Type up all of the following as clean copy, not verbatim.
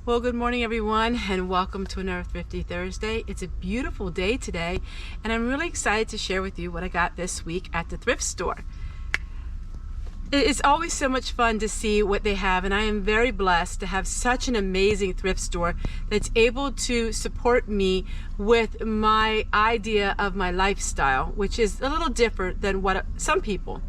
Well, good morning everyone, and welcome to another Thrifty Thursday. It's a beautiful day today, and I'm really excited to share with you what I got this week at the thrift store. It's always so much fun to see what they have, and I am very blessed to have such an amazing thrift store that's able to support me with my idea of my lifestyle, which is a little different than what some people.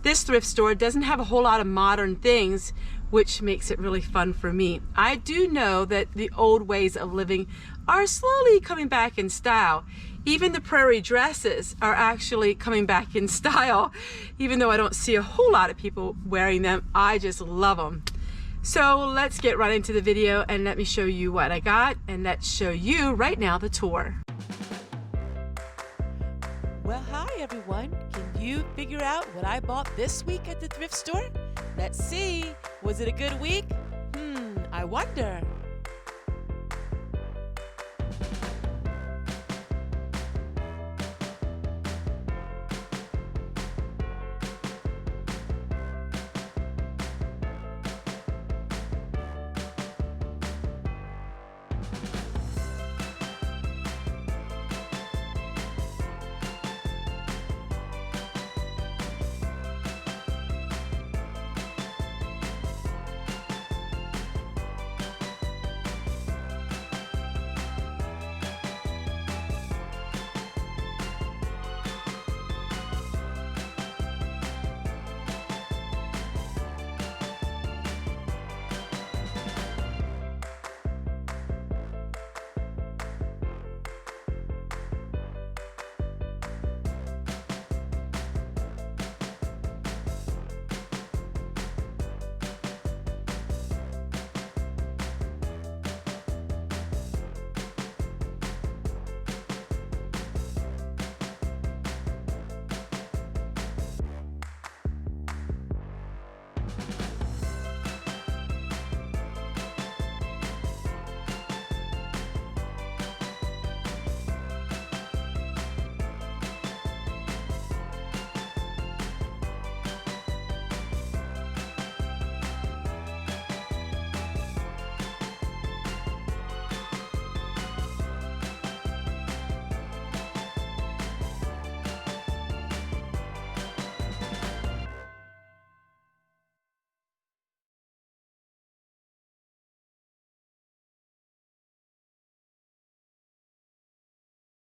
This thrift store doesn't have a whole lot of modern things, which makes it really fun for me. I do know that the old ways of living are slowly coming back in style. Even the Prairie dresses are actually coming back in style. Even though I don't see a whole lot of people wearing them, I just love them. So let's get right into the video and let me show you what I got, and let's show you right now the tour. Well, hi everyone. Can you figure out what I bought this week at the thrift store? Let's see. Was it a good week? I wonder.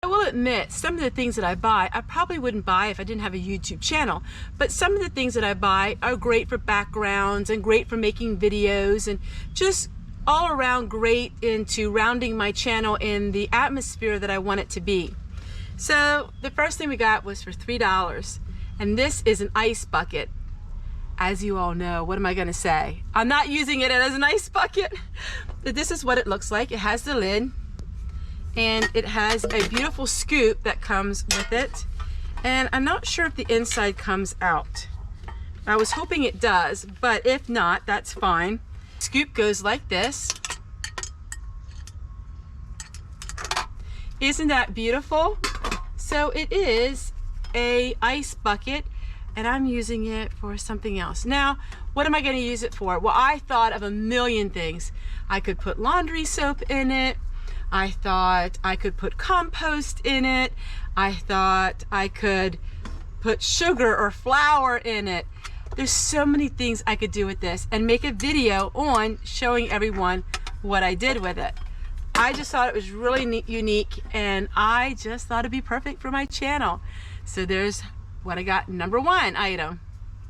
I will admit, some of the things that I buy, I probably wouldn't buy if I didn't have a YouTube channel. But some of the things that I buy are great for backgrounds and great for making videos and just all around great into rounding my channel in the atmosphere that I want it to be. So the first thing we got was for $3, and this is an ice bucket. As you all know, what am I gonna say? I'm not using it as an ice bucket, but this is what it looks like. It has the lid, and it has a beautiful scoop that comes with it, and I'm not sure if the inside comes out. I was hoping it does, but if not, that's fine. Scoop goes like this. Isn't that beautiful? So it is a ice bucket, and I'm using it for something else. Now, what am I gonna use it for? Well, I thought of a million things. I could put laundry soap in it. I thought I could put compost in it. I thought I could put sugar or flour in it. There's so many things I could do with this and make a video on showing everyone what I did with it. I just thought it was really unique, and I just thought it'd be perfect for my channel. So there's what I got, number one item.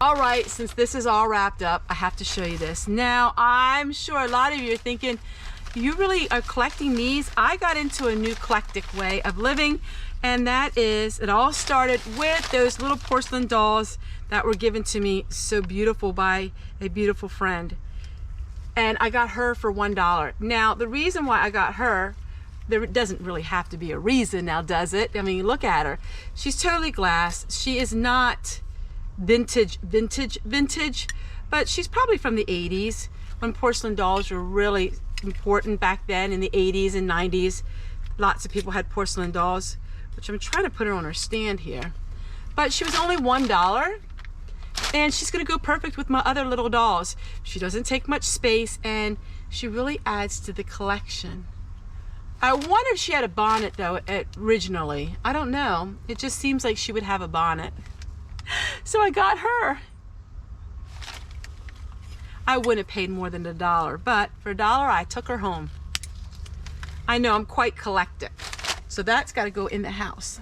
All right, since this is all wrapped up, I have to show you this. Now, I'm sure a lot of you are thinking, you really are collecting these? I got into a new eclectic way of living, and that is, it all started with those little porcelain dolls that were given to me so beautiful by a beautiful friend. And I got her for $1. Now, the reason why I got her, there doesn't really have to be a reason now, does it? I mean, look at her. She's totally glass. She is not vintage, but she's probably from the 80s when porcelain dolls were really important back then in the 80s and 90s. Lots of people had porcelain dolls, which I'm trying to put her on her stand here. But she was only $1, and she's gonna go perfect with my other little dolls. She doesn't take much space, and She really adds to the collection. I wonder if she had a bonnet though originally. I don't know. It just seems like she would have a bonnet. So I got her. I wouldn't have paid more than $1, but for $1 I took her home. I know, I'm quite eclectic. So that's got to go in the house.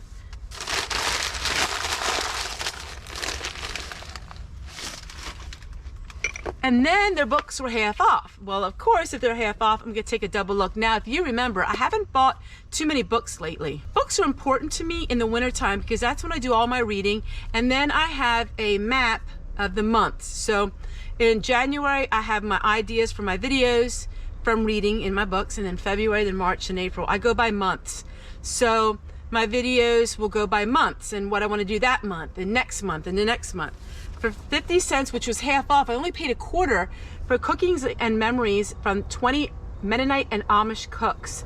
And then their books were half off. Well, of course, if they're half off, I'm going to take a double look. Now, if you remember, I haven't bought too many books lately. Books are important to me in the wintertime because that's when I do all my reading. And then I have a map of the months. So in January, I have my ideas for my videos from reading in my books. And then February, then March, and April. I go by months. So my videos will go by months and what I want to do that month and next month and the next month. For 50 cents, which was half off, I only paid $0.25 for Cookings and Memories from 20 Mennonite and Amish cooks.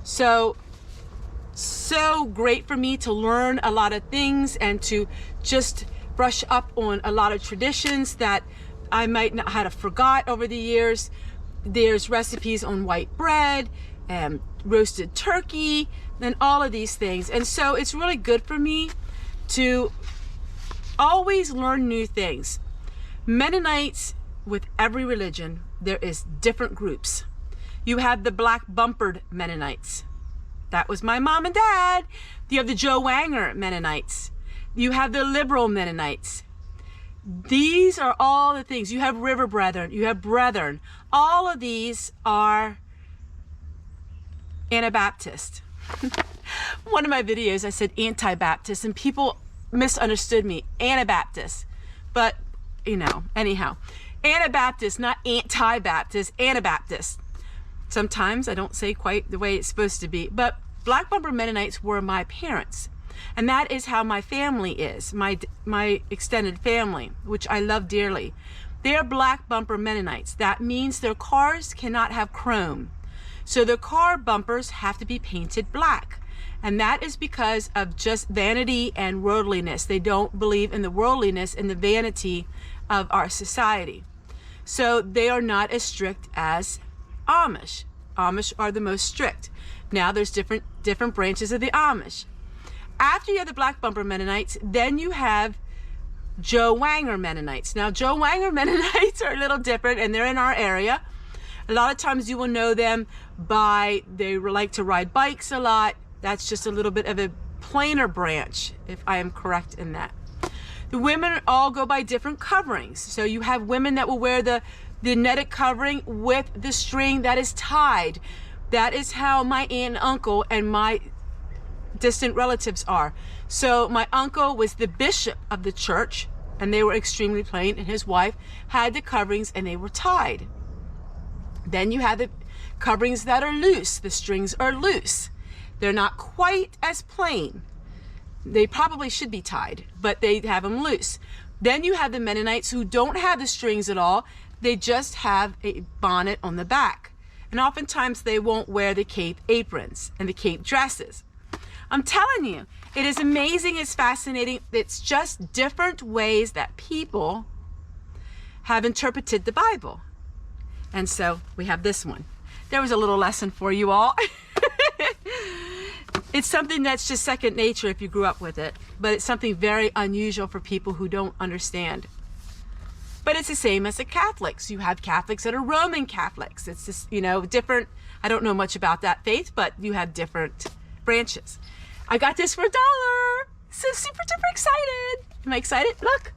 So great for me to learn a lot of things and to just brush up on a lot of traditions that I might not have forgot over the years. There's recipes on white bread and roasted turkey and all of these things. And so it's really good for me to always learn new things. Mennonites, with every religion, there is different groups. You have the black bumpered Mennonites. That was my mom and dad. You have the Joe Wanger Mennonites. You have the liberal Mennonites. These are all the things. You have River Brethren. You have Brethren. All of these are Anabaptist. One of my videos, I said anti-Baptist, and people misunderstood me. Anabaptist. But, you know, anyhow. Anabaptist, not anti-Baptist. Anabaptist. Sometimes I don't say quite the way it's supposed to be. But Black Bumper Mennonites were my parents. And that is how my family is. My extended family, which I love dearly. They're Black Bumper Mennonites. That means their cars cannot have chrome. So their car bumpers have to be painted black. And that is because of just vanity and worldliness. They don't believe in the worldliness and the vanity of our society. So they are not as strict as Amish. Amish are the most strict. Now there's different branches of the Amish. After you have the Black Bumper Mennonites, then you have Joe Wanger Mennonites. Now Joe Wanger Mennonites are a little different and they're in our area. A lot of times you will know them by, they like to ride bikes a lot. That's just a little bit of a plainer branch, if I am correct in that. The women all go by different coverings. So you have women that will wear the netted covering with the string that is tied. That is how my aunt and uncle and my distant relatives are. So my uncle was the bishop of the church and they were extremely plain, and his wife had the coverings and they were tied. Then you have the coverings that are loose. The strings are loose. They're not quite as plain. They probably should be tied, but they have them loose. Then you have the Mennonites who don't have the strings at all. They just have a bonnet on the back. And oftentimes they won't wear the cape aprons and the cape dresses. I'm telling you, it is amazing, it's fascinating. It's just different ways that people have interpreted the Bible. And so we have this one. There was a little lesson for you all. It's something that's just second nature if you grew up with it, but it's something very unusual for people who don't understand. But it's the same as the Catholics. You have Catholics that are Roman Catholics. It's just, you know, different. I don't know much about that faith, but you have different branches. I got this for $1. So super duper excited. Am I excited? Look.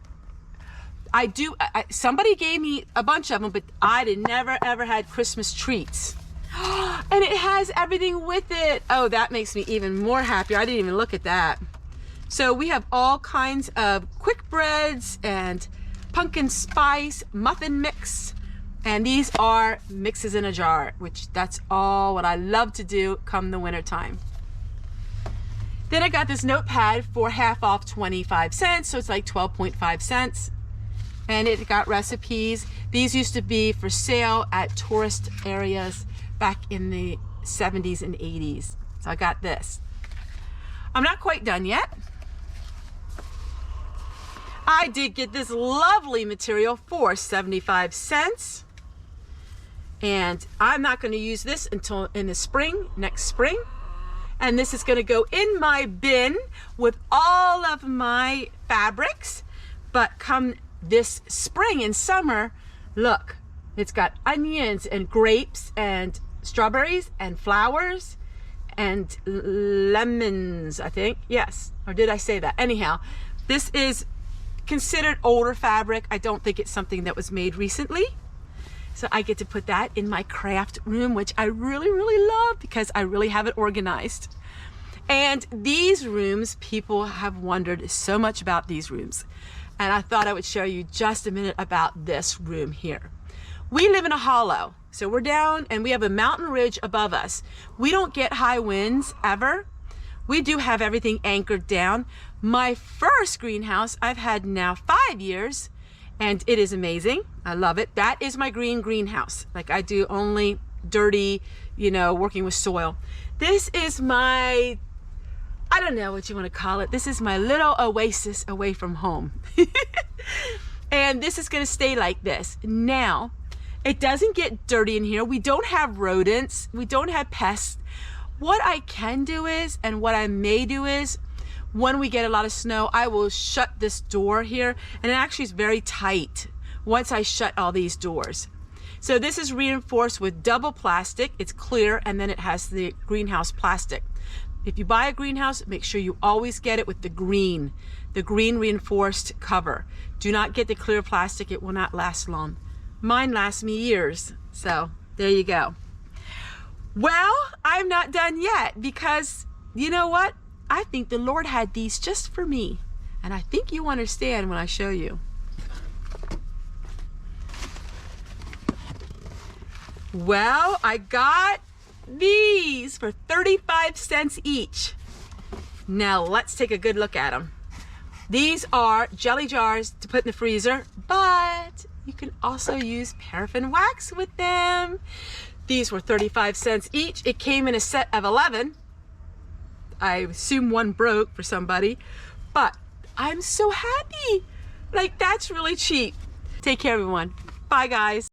Somebody gave me a bunch of them, but I never ever had Christmas treats. And it has everything with it. Oh, that makes me even more happier. I didn't even look at that. So we have all kinds of quick breads and pumpkin spice muffin mix. And these are mixes in a jar, which that's all what I love to do come the winter time. Then I got this notepad for half off 25 cents. So it's like 12.5 cents. And it got recipes. These used to be for sale at tourist areas back in the 70s and 80s. So I got this. I'm not quite done yet. I did get this lovely material for 75 cents. And I'm not going to use this until in the spring, next spring. And this is going to go in my bin with all of my fabrics. But come this spring and summer, look, it's got onions and grapes and strawberries and flowers and lemons, I think. Yes, or did I say that? Anyhow, this is considered older fabric. I don't think it's something that was made recently. So I get to put that in my craft room, which I really, really love because I really have it organized. And these rooms, people have wondered so much about these rooms. And I thought I would show you just a minute about this room here. We live in a hollow. So we're down and we have a mountain ridge above us. We don't get high winds ever. We do have everything anchored down. My first greenhouse I've had now 5 years. And it is amazing. I love it. That is my greenhouse. Like I do only dirty, you know, working with soil. This is my, I don't know what you want to call it. This is my little oasis away from home. And this is going to stay like this. Now, it doesn't get dirty in here. We don't have rodents. We don't have pests. What I can do is, and what I may do is, when we get a lot of snow, I will shut this door here, and it actually is very tight once I shut all these doors. So this is reinforced with double plastic. It's clear, and then it has the greenhouse plastic. If you buy a greenhouse, make sure you always get it with the green reinforced cover. Do not get the clear plastic. It will not last long. Mine lasts me years. So there you go. Well, I'm not done yet because you know what? I think the Lord had these just for me. And I think you understand when I show you. Well, I got these for 35 cents each. Now let's take a good look at them. These are jelly jars to put in the freezer, but you can also use paraffin wax with them. These were 35 cents each. It came in a set of 11. I assume one broke for somebody, but I'm so happy. Like, that's really cheap. Take care, everyone. Bye, guys.